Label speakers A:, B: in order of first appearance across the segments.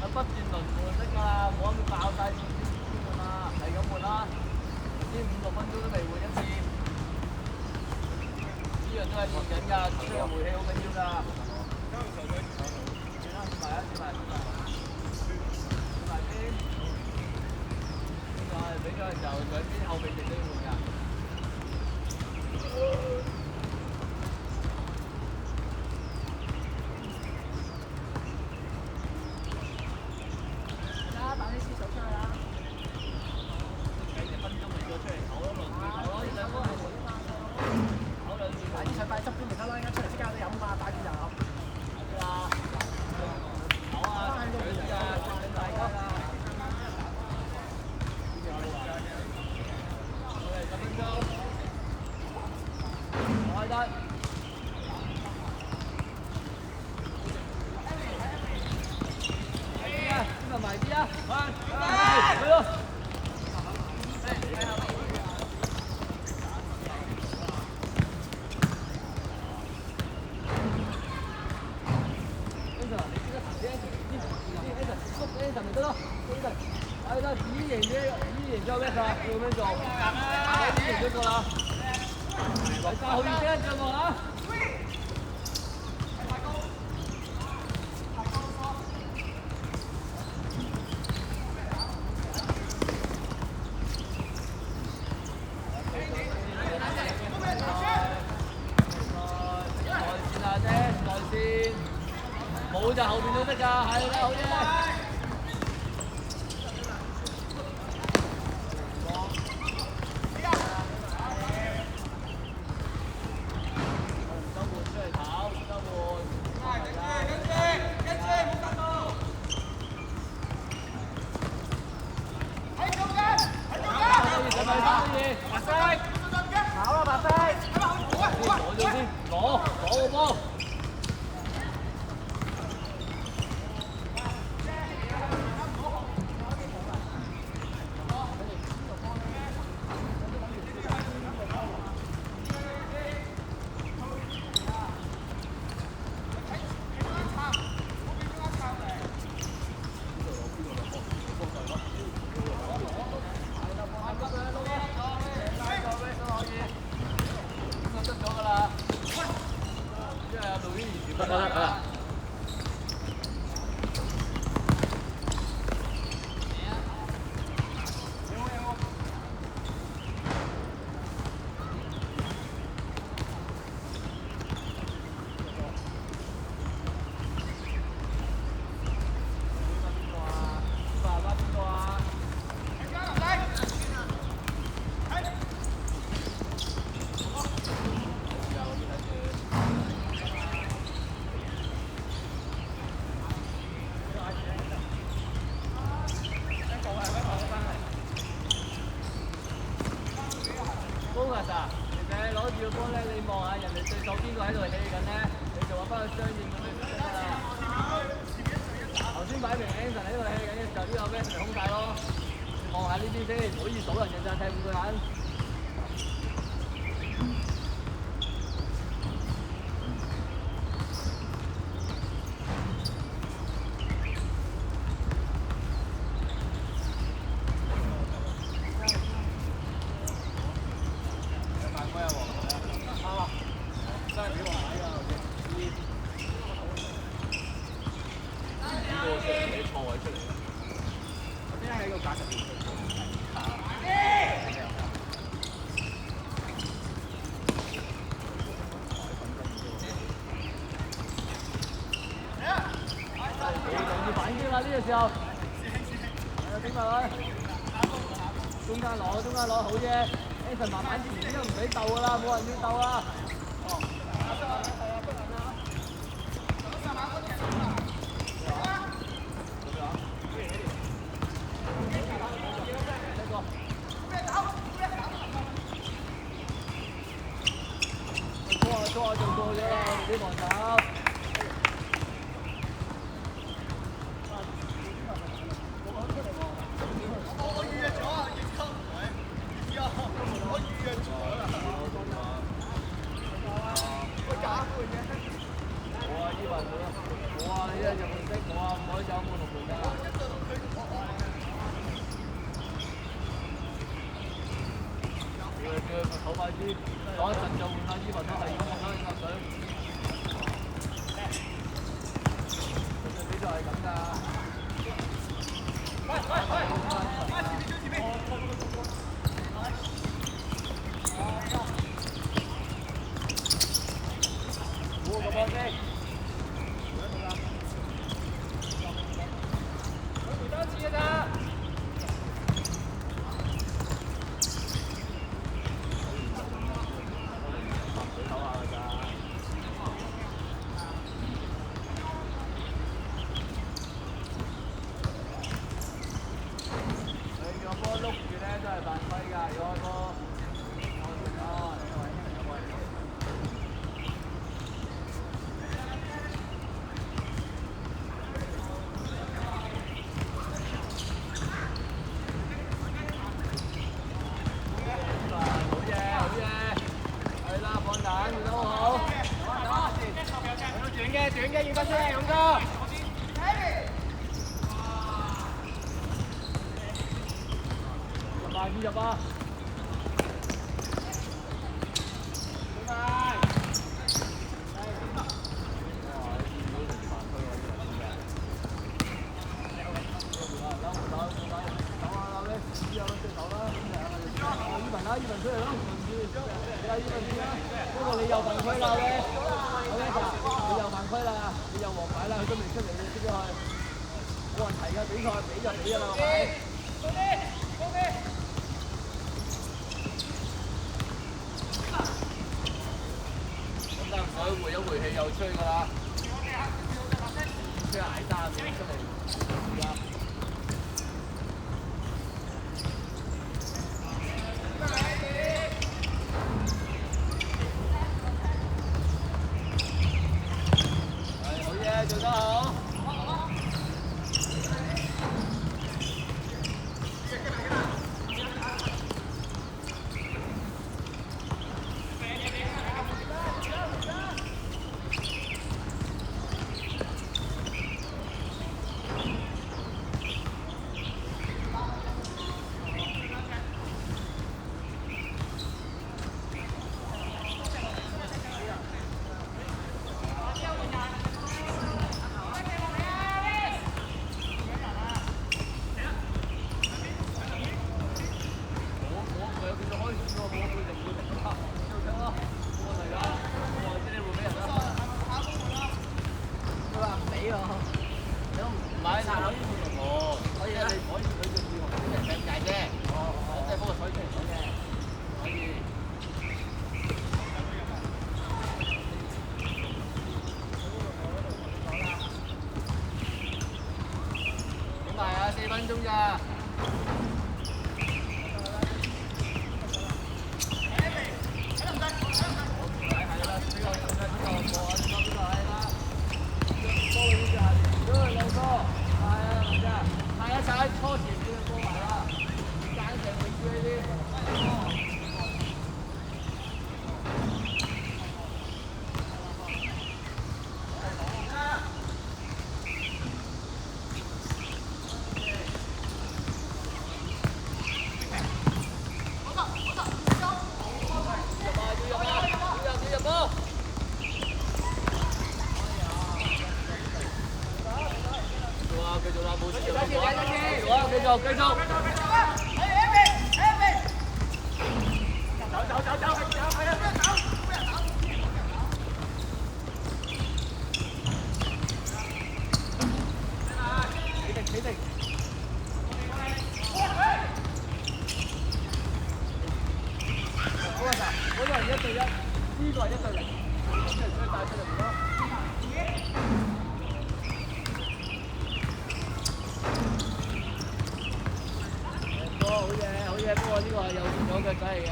A: 不斷輪換得㗎啦，冇咁爆晒先換啦，係咁換啦，先5、6分鐘都未換一次，呢樣都係練緊㗎，出入回氣好緊要㗎。轉啦，轉埋啊，轉埋邊，比賽嘅時候兩邊後備席都要換㗎。冇就後邊都得㗎，係啦，好嘢！時候，頂埋佢，中間攞，好嘢 ！Anson 慢慢啲，都唔俾鬥噶啦，冇人要鬥啦。做過咗啦，我哋啲防守。啲，攞一陣就換下伊文都係咁樣插水。比賽係咁㗎。好個波先。回多次㗎咋？短嘅要分出嚟，勇哥。入啊！要入啊！伊文出嚟咯，伊文先啦。不過你又犯規啦咧，好叻㗎！你又犯規啦，你又黃牌啦，佢都未出嚟，你出咗去，冇人提㗎，比賽比就比㗎啦，係咪？咁得水回一回氣又吹㗎啦，吹捱單出嚟。做得好。4分鐘咋？繼續。企定。嗰個係1對1，呢個係1對0，咁就將帶出嚟咯。好嘢！不過呢個係有咗腳仔嚟嘅。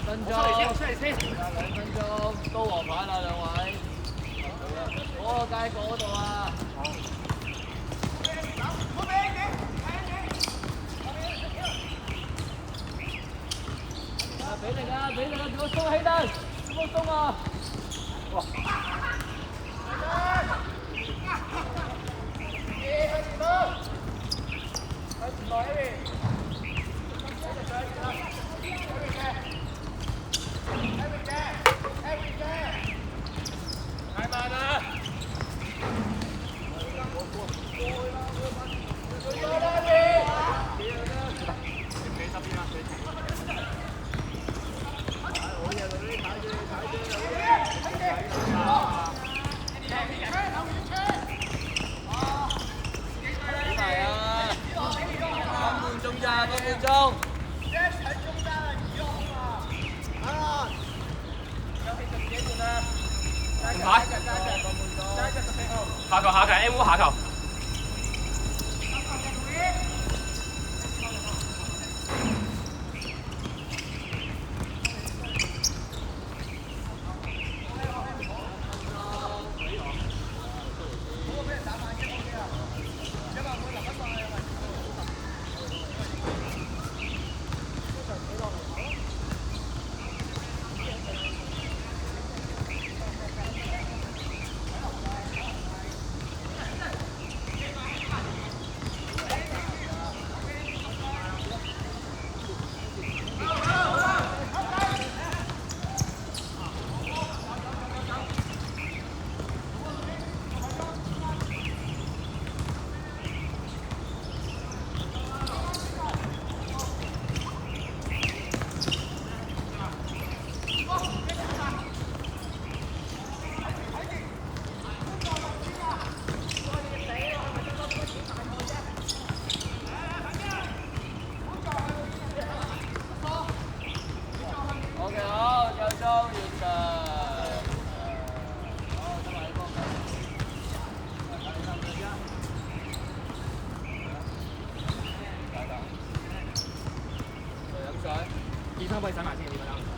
A: 2分鐘，都黃牌啦，兩位。嗰個街角嗰度啊！啊，希登，放鬆啊！哇！太慢啦！中。唔係。下球下球 M 下球。健身可以洗埋先，點樣啊？